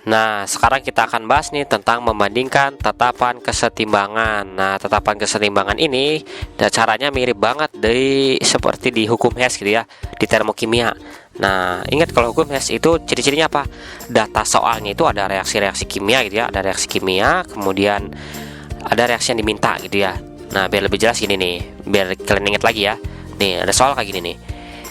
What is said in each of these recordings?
Nah, sekarang kita akan bahas nih tentang membandingkan tetapan kesetimbangan. Nah, tetapan kesetimbangan ini caranya mirip banget seperti di hukum Hess gitu ya, di termokimia. Nah, ingat kalau hukum Hess itu ciri-cirinya apa? Data soalnya itu ada reaksi-reaksi kimia gitu ya, ada reaksi kimia, kemudian ada reaksi yang diminta gitu ya. Nah, biar lebih jelas gini nih, biar kalian ingat lagi ya. Nih, ada soal kayak gini nih.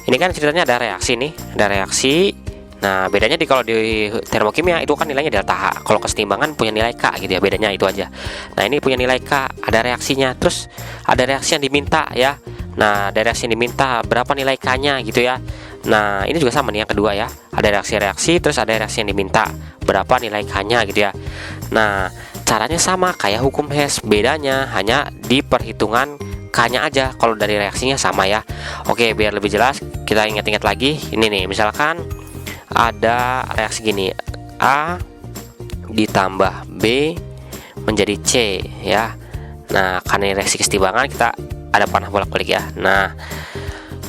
Ini kan ceritanya ada reaksi nih, ada reaksi. Nah, bedanya kalau di termokimia itu kan nilainya delta H. Kalau kesetimbangan punya nilai K gitu ya, bedanya itu aja. Nah, ini punya nilai K, ada reaksinya. Terus ada reaksi yang diminta ya. Nah, ada reaksi yang diminta, berapa nilai K-nya gitu ya. Nah, ini juga sama nih yang kedua ya. Ada reaksi-reaksi, terus ada reaksi yang diminta, berapa nilai K-nya gitu ya. Nah, caranya sama kayak hukum Hess. Bedanya hanya di perhitungan K-nya aja. Kalau dari reaksinya sama ya. Oke, biar lebih jelas, kita ingat-ingat lagi. Ini nih, misalkan ada reaksi gini, A ditambah B menjadi C ya. Nah, karena reaksi kesetimbangan kita ada panah bolak-balik ya. Nah,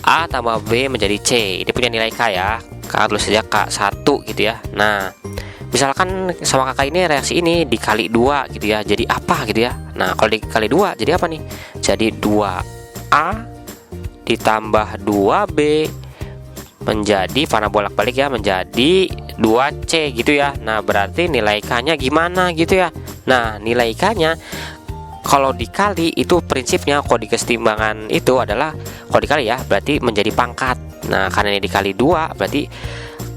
A tambah B menjadi C, ini punya nilai K ya. K tulis saja K1 gitu ya. Nah, misalkan sama kakak ini reaksi ini dikali 2 gitu ya. Jadi apa gitu ya. Nah, kalau dikali 2 jadi apa nih? Jadi 2A ditambah 2B menjadi panah bolak-balik ya, menjadi 2C gitu ya. Nah, berarti nilai K-nya gimana gitu ya. Nah, nilai K-nya kalau dikali itu prinsipnya kalau di kesetimbangan itu adalah kalau dikali ya berarti menjadi pangkat. Nah, karena ini dikali 2 berarti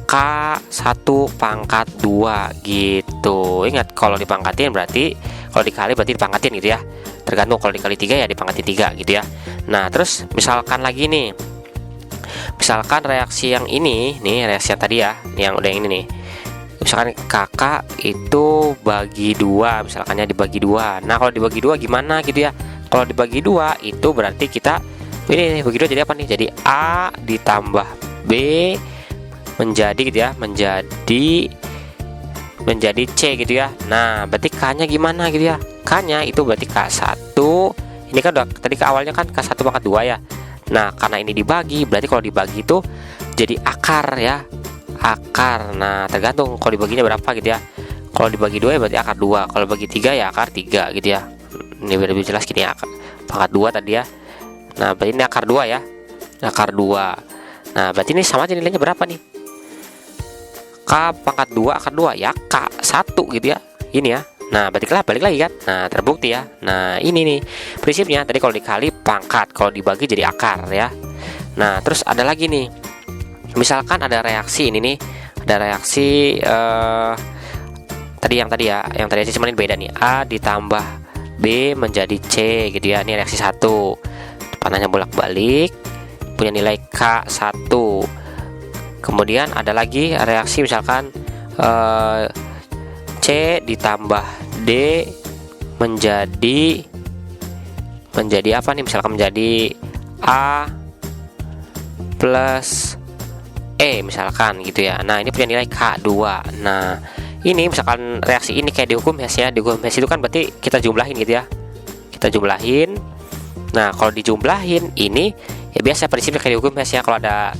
K1 pangkat 2 gitu. Ingat kalau dipangkatin berarti, kalau dikali berarti dipangkatin gitu ya. Tergantung, kalau dikali 3 ya dipangkatin 3 gitu ya. Nah, terus misalkan lagi nih, misalkan reaksi yang ini nih, reaksi yang tadi ya, yang udah yang ini nih, misalkan kakak itu bagi 2, misalkannya dibagi 2. Nah, kalau dibagi 2 gimana gitu ya. Kalau dibagi 2 itu berarti kita ini nih, bagi 2 jadi apa nih? Jadi A ditambah B menjadi gitu ya, menjadi C gitu ya. Nah, berarti K-nya gimana gitu ya. K-nya itu berarti K1. Ini kan udah tadi ke awalnya kan K1 pangkat 2 ya. Nah, karena ini dibagi, berarti kalau dibagi itu jadi akar ya. Akar. Nah, tergantung kalau dibaginya berapa gitu ya. Kalau dibagi 2 ya berarti akar 2. Kalau bagi 3 ya akar 3 gitu ya. Ini biar lebih jelas gini, akar pangkat 2 tadi ya. Nah, berarti ini akar 2 ya. Akar 2. Nah, berarti ini sama aja nilainya berapa nih? K pangkat 2 akar 2 ya K1 gitu ya. Ini ya. Nah, berarti balik lagi kan. Nah, terbukti ya. Nah, ini nih prinsipnya. Tadi kalau dikali pangkat, kalau dibagi jadi akar ya. Nah, terus ada lagi nih. Misalkan ada reaksi ini nih. Ada reaksi tadi ya. Yang tadi aja cuma ini beda nih. A ditambah B menjadi C gitu ya. Ini reaksi 1. Panahnya bolak-balik. Punya nilai K1. Kemudian ada lagi reaksi misalkan C ditambah D menjadi apa nih, misalkan menjadi A plus E misalkan gitu ya. Nah, ini punya nilai K2. Nah, ini misalkan reaksi ini kayak di hukum Hess ya. Di hukum Hess itu kan berarti kita jumlahin gitu ya. Kita jumlahin. Nah, kalau dijumlahin ini ya biasa prinsipnya kayak di hukum Hess ya. Kalau ada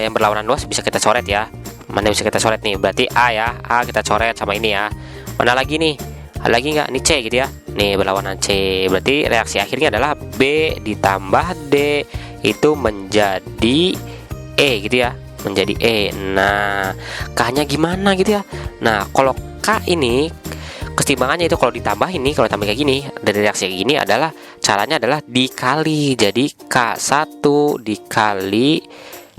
yang berlawanan luas bisa kita coret ya. Mana bisa kita coret nih? Berarti A ya. A kita coret sama ini ya. Mana lagi nih? Ada lagi nggak? Ini C gitu ya. Nih berlawanan C. Berarti reaksi akhirnya adalah B ditambah D itu menjadi E gitu ya. Menjadi E. Nah, K-nya gimana gitu ya. Nah, kalau K ini kesetimbangannya itu kalau ditambah ini, kalau tambah kayak gini dari reaksi kayak gini adalah caranya adalah dikali. Jadi K1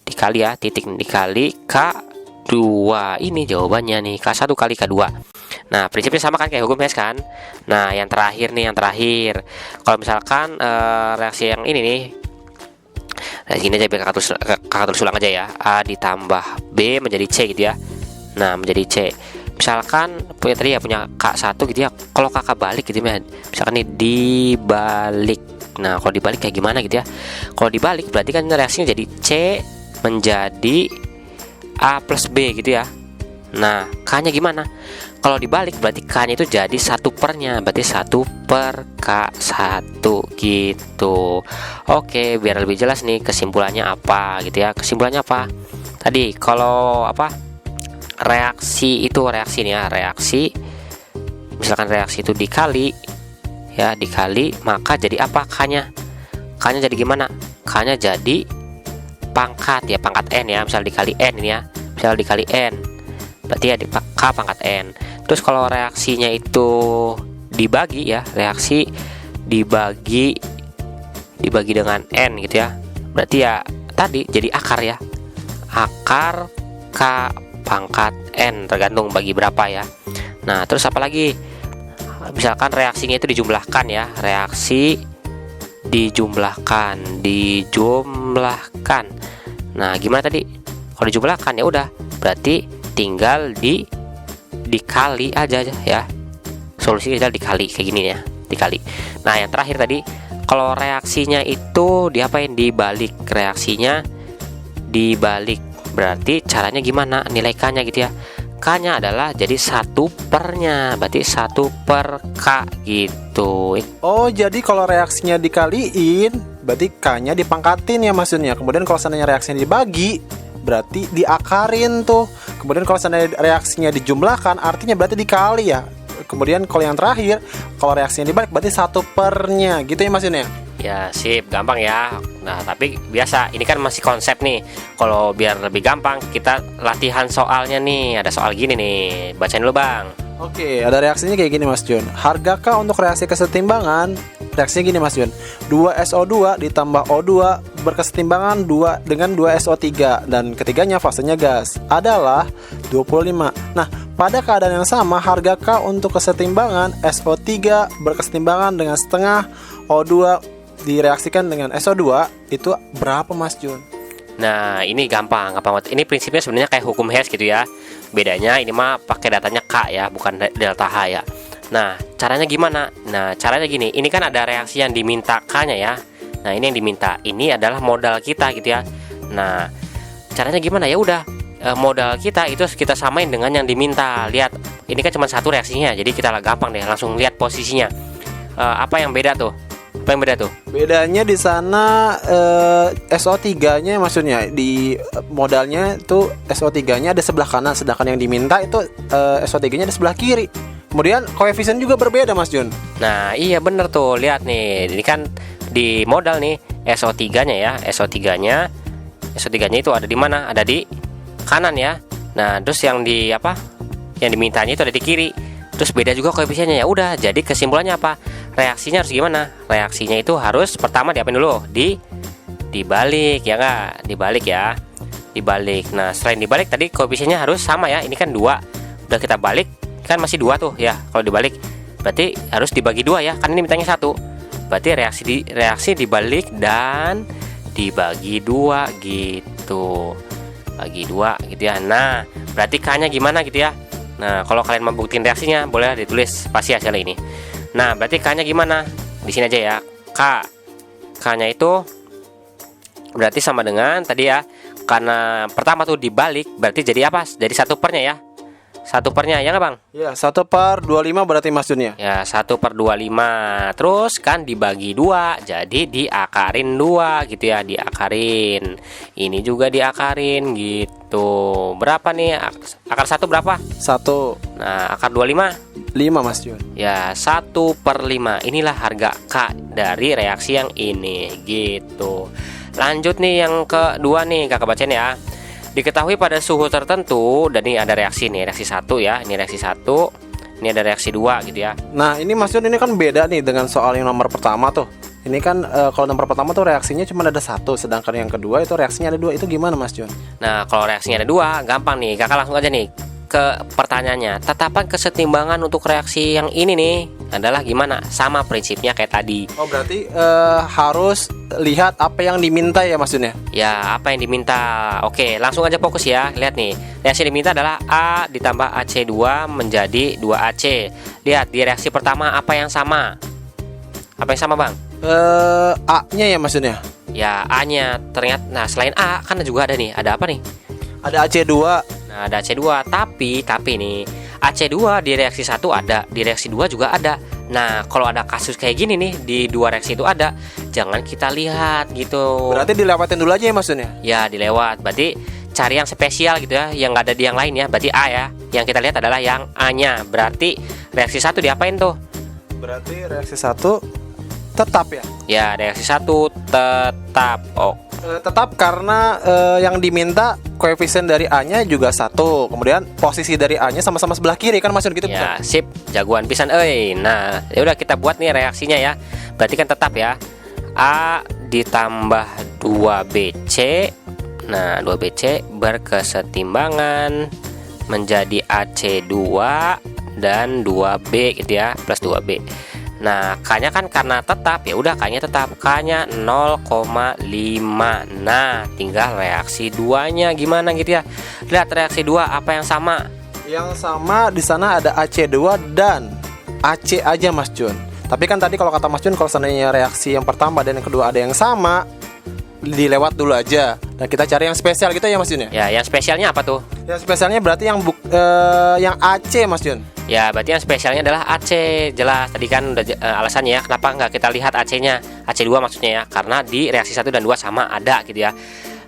dikali ya, titik dikali K2. Ini jawabannya nih, K1 kali K2. Nah, prinsipnya sama kan kayak hukum Hess kan. Nah, yang terakhir nih, kalau misalkan reaksi yang ini nih, nah sini aja biar kakak tulis ulang aja ya. A ditambah B menjadi C gitu ya. Nah, menjadi C. Misalkan punya K1 gitu ya. Kalau kakak balik gitu ya, misalkan nih dibalik. Nah, kalau dibalik kayak gimana gitu ya. Kalau dibalik berarti kan reaksinya jadi C menjadi A plus B gitu ya. Nah, K-nya gimana? Kalau dibalik berarti K-nya itu jadi 1/nya, berarti 1/K1 gitu. Oke, biar lebih jelas nih kesimpulannya apa gitu ya. Kesimpulannya apa? Tadi kalau reaksi nih ya, reaksi misalkan reaksi itu dikali ya, dikali, maka jadi apa K-nya? K-nya jadi gimana? K-nya jadi pangkat ya, pangkat N ya, misal dikali N ini ya, misal dikali N, berarti ya K pangkat N. Terus kalau reaksinya itu dibagi ya, reaksi dibagi dengan N gitu ya, berarti ya tadi jadi akar ya, akar K pangkat N, tergantung bagi berapa ya. Nah terus apa lagi? Misalkan reaksinya itu dijumlahkan ya, reaksi dijumlahkan. Nah gimana tadi? Kalau dijumlahkan ya udah, berarti tinggal dikali aja ya. Solusinya tinggal dikali kayak gini ya, dikali. Nah yang terakhir tadi, kalau reaksinya itu diapain? Dibalik. Reaksinya dibalik, berarti caranya gimana? Nilai K-nya gitu ya. K-nya adalah jadi 1/nya, berarti 1/K gitu. Oh, jadi kalau reaksinya dikaliin, berarti K-nya dipangkatin ya maksudnya. Kemudian kalau seandainya reaksinya dibagi, berarti diakarin tuh. Kemudian kalau seandainya reaksinya dijumlahkan, artinya berarti dikali ya. Kemudian kalau yang terakhir, kalau reaksinya dibalik, berarti 1/nya gitu ya maksudnya. Ya sip, gampang ya. Nah tapi biasa, ini kan masih konsep nih. Kalau biar lebih gampang, kita latihan soalnya nih. Ada soal gini nih, bacain dulu Bang. Oke, ada reaksinya kayak gini Mas Jun. Harga K untuk reaksi kesetimbangan, reaksinya gini Mas Jun. 2SO2 ditambah O2 berkesetimbangan 2 dengan 2SO3 dan ketiganya fasenya gas adalah 25. Nah, pada keadaan yang sama, harga K untuk kesetimbangan SO3 berkesetimbangan dengan setengah O2 direaksikan dengan SO2 itu berapa Mas Jun? Nah ini gampang banget. Ini prinsipnya sebenarnya kayak hukum Hess gitu ya. Bedanya ini mah pakai datanya K ya, bukan delta H ya. Nah caranya gimana? Nah caranya gini, ini kan ada reaksi yang diminta K-nya ya. Nah ini yang diminta, ini adalah modal kita gitu ya. Nah caranya gimana? Ya udah, modal kita itu kita samain dengan yang diminta. Lihat, ini kan cuma satu reaksinya, jadi kita lah gampang deh, langsung lihat posisinya. Apa yang beda tuh? Apa yang beda tuh? Bedanya di sana SO3-nya maksudnya di modalnya tuh SO3-nya ada sebelah kanan, sedangkan yang diminta itu SO3-nya ada sebelah kiri. Kemudian koefisien juga berbeda Mas Jun. Nah iya bener tuh, lihat nih, ini kan di modal nih SO3-nya ya, SO3-nya itu ada di mana? Ada di kanan ya. Nah terus yang di apa? Yang dimintanya itu ada di kiri. Terus beda juga koefisiennya. Ya udah, jadi kesimpulannya apa? Reaksinya harus gimana? Reaksinya itu harus pertama diapain dulu? Dibalik ya nggak? Dibalik ya. Dibalik. Nah, selain dibalik tadi koefisiennya harus sama ya. Ini kan 2. Udah kita balik, kan masih 2 tuh ya. Kalau dibalik berarti harus dibagi 2 ya. Kan ini mintanya 1. Berarti reaksi dibalik dan dibagi 2 gitu. Bagi 2 gitu ya. Nah, berarti K-nya gimana gitu ya? Nah, kalau kalian mau buktiin reaksinya, boleh ditulis pasti hasilnya ini. Nah, berarti K-nya gimana? Di sini aja ya. K-nya itu berarti sama dengan tadi ya. Karena pertama tuh dibalik, berarti jadi apa? Jadi 1/nya ya. 1/nya ya nggak Bang? Ya, 1/25 berarti Mas Jun ya. Ya, 1/25. Terus kan dibagi 2, jadi diakarin 2 gitu ya, diakarin. Ini juga diakarin gitu. Berapa nih? Akar 1 berapa? 1. Nah, akar 25? 5 Mas Jun. Ya, 1/5. Inilah harga K dari reaksi yang ini gitu. Lanjut nih yang kedua nih, Kakak bacain ya. Diketahui pada suhu tertentu, dan ini ada reaksi nih, reaksi 1 ya. Ini reaksi 1, ini ada reaksi 2 gitu ya. Nah, ini Mas Jun, ini kan beda nih dengan soal yang nomor pertama tuh. Ini kan kalau nomor pertama tuh reaksinya cuma ada 1, sedangkan yang kedua itu reaksinya ada 2. Itu gimana Mas Jun? Nah, kalau reaksinya ada 2, gampang nih. Kakak langsung aja nih ke pertanyaannya. Tetapan kesetimbangan untuk reaksi yang ini nih adalah gimana? Sama prinsipnya kayak tadi. Oh, berarti harus lihat apa yang diminta ya maksudnya? Ya, apa yang diminta. Oke, langsung aja fokus ya. Lihat nih, reaksi yang diminta adalah A ditambah AC2 menjadi 2AC. Lihat, di reaksi pertama apa yang sama? Apa yang sama Bang? A-nya ya maksudnya? Ya, A-nya. Ternyata, nah selain A kan juga ada nih. Ada apa nih? Ada AC2. Nah, ada AC2, tapi nih AC2 di reaksi 1 ada, di reaksi 2 juga ada. Nah, kalau ada kasus kayak gini nih, di 2 reaksi itu ada, jangan kita lihat gitu. Berarti dilewatin dulu aja ya maksudnya? Ya, dilewat. Berarti cari yang spesial gitu ya, yang nggak ada di yang lain ya. Berarti A ya. Yang kita lihat adalah yang A-nya. Berarti reaksi 1 diapain tuh? Berarti reaksi 1 tetap ya. Ya, reaksi 1 tetap. Oh, Tetap karena yang diminta koefisien dari A-nya juga 1. Kemudian posisi dari A-nya sama-sama sebelah kiri kan Mas Yun gitu ya, bukan? sip, jagoan pisan euy. Nah, ya udah kita buat nih reaksinya ya. Berarti kan tetap ya. A ditambah 2BC. Nah, 2BC berkesetimbangan menjadi AC2 dan 2B gitu ya, plus 2B. Nah, K-nya kan karena tetap ya udah K-nya tetap. K-nya 0,5. Nah, tinggal reaksi 2-nya gimana gitu ya. Lihat reaksi 2 apa yang sama? Yang sama di sana ada AC2 dan AC aja Mas Jun. Tapi kan tadi kalau kata Mas Jun, kalau seandainya reaksi yang pertama dan yang kedua ada yang sama, dilewat dulu aja. Dan kita cari yang spesial gitu ya Mas Jun ya. Ya, yang spesialnya apa tuh? Yang spesialnya berarti yang yang AC Mas Jun. Ya, berarti yang spesialnya adalah AC. Jelas tadi kan udah alasannya ya kenapa nggak kita lihat AC-nya. AC2 maksudnya ya, karena di reaksi 1 dan 2 sama ada gitu ya.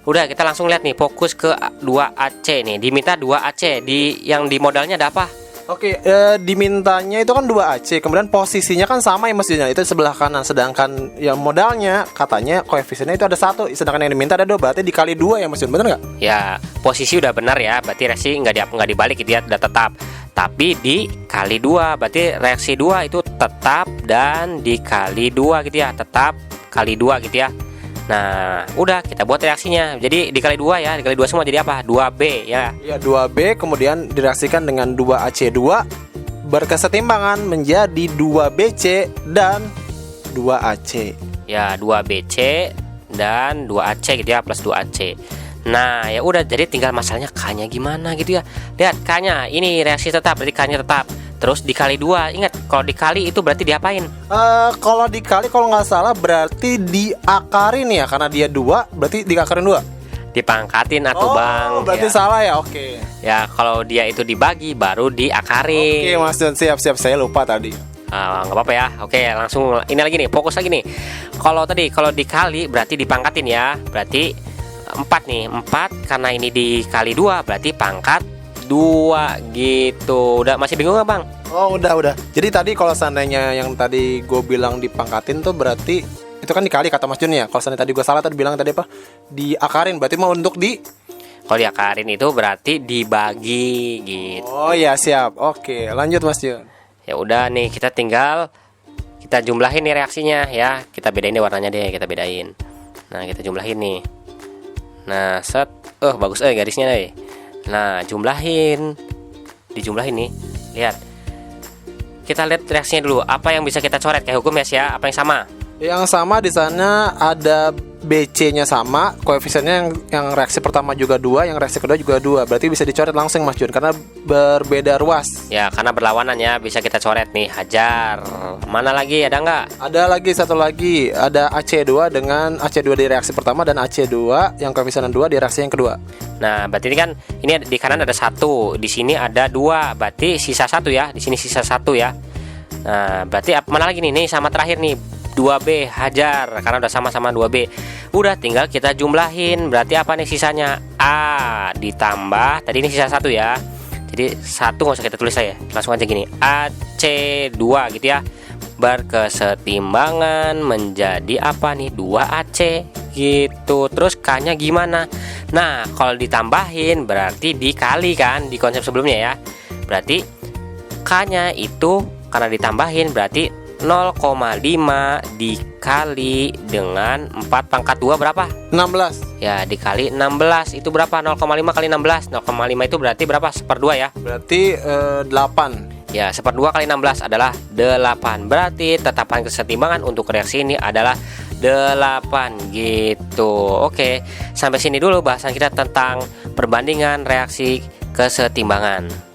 Udah, kita langsung lihat nih, fokus ke 2AC nih. Diminta 2AC. Yang di modalnya ada apa? Oke, dimintanya itu kan 2AC. Kemudian posisinya kan sama ya Mas Jun, itu sebelah kanan. Sedangkan yang modalnya katanya koefisiennya itu ada 1. Sedangkan yang diminta ada 2. Berarti dikali 2 ya Mas Jun, bener nggak? Ya, posisi udah benar ya. Berarti reaksi nggak dibalik gitu ya, udah tetap. Tapi dikali 2, berarti reaksi 2 itu tetap dan dikali 2 gitu ya. Tetap kali 2 gitu ya. Nah, udah kita buat reaksinya. Jadi dikali 2 ya, dikali 2 semua jadi apa? 2B ya. Ya, 2B kemudian direaksikan dengan 2AC2 berkesetimbangan menjadi 2BC dan 2AC. Ya, 2BC dan 2AC gitu ya, plus 2AC. Nah, ya udah, jadi tinggal masalahnya K-nya gimana gitu ya. Lihat K-nya, ini reaksi tetap, berarti K-nya tetap. Terus dikali 2. Ingat, kalau dikali itu berarti diapain? Kalau dikali kalau nggak salah berarti diakarin ya, karena dia 2 berarti diakarin 2. Dipangkatin atuh Bang. Berarti Ya. salah ya. Oke. Ya, kalau dia itu dibagi baru diakarin. Oke, Mas John, siap saya lupa tadi. Nggak apa-apa ya. Oke, langsung ini lagi nih, fokus lagi nih. Kalau dikali berarti dipangkatin ya. Berarti 4 nih, 4 karena ini dikali 2 berarti pangkat 2 gitu. Udah masih bingung nggak Bang? Oh, udah. Jadi tadi kalau seandainya yang tadi gue bilang dipangkatin tuh berarti itu kan dikali kata Mas Jun ya. Kalau seandainya tadi gue salah tadi bilang tadi apa? Diakarin, berarti mau untuk di. Kalau diakarin itu berarti dibagi gitu. Oh ya, siap. Oke, lanjut Mas Jun. Ya udah nih, kita tinggal kita jumlahin nih reaksinya ya. Kita bedain deh warnanya deh, kita bedain. Nah, kita jumlahin nih. Nah, set. Bagus garisnya deh. Nah, dijumlahin nih. Lihat. Kita lihat reaksinya dulu. Apa yang bisa kita coret kayak hukum ya? Apa yang sama? Yang sama di sana ada BC-nya sama, koefisiennya yang reaksi pertama juga 2, yang reaksi kedua juga 2. Berarti bisa dicoret langsung Mas Jun karena berbeda ruas. Ya, karena berlawanan ya, bisa kita coret nih. Hajar. Mana lagi? Ada nggak? Ada lagi satu lagi, ada AC2 dengan AC2 di reaksi pertama dan AC2 yang koefisien 2 di reaksi yang kedua. Nah, berarti ini kan di kanan ada 1, di sini ada 2, berarti sisa 1 ya. Di sini sisa 1 ya. Nah, berarti mana lagi nih? Nih sama terakhir nih, 2B hajar karena udah sama-sama 2B. Udah tinggal kita jumlahin. Berarti apa nih sisanya? A ditambah tadi ini sisa 1 ya. Jadi 1 nggak usah kita tulis aja. Langsung aja gini. AC2 gitu ya. Berkesetimbangan menjadi apa nih? 2AC gitu. Terus K-nya gimana? Nah, kalau ditambahin berarti dikali kan di konsep sebelumnya ya. Berarti K-nya itu karena ditambahin berarti 0,5 dikali dengan 4 pangkat 2 berapa? 16. Ya, dikali 16 itu berapa? 0,5 kali 16. 0,5 itu berarti berapa? 1/2 ya. Berarti 8. Ya, 1/2 kali 16 adalah 8. Berarti tetapan kesetimbangan untuk reaksi ini adalah 8 gitu. Oke, sampai sini dulu bahasan kita tentang perbandingan reaksi kesetimbangan.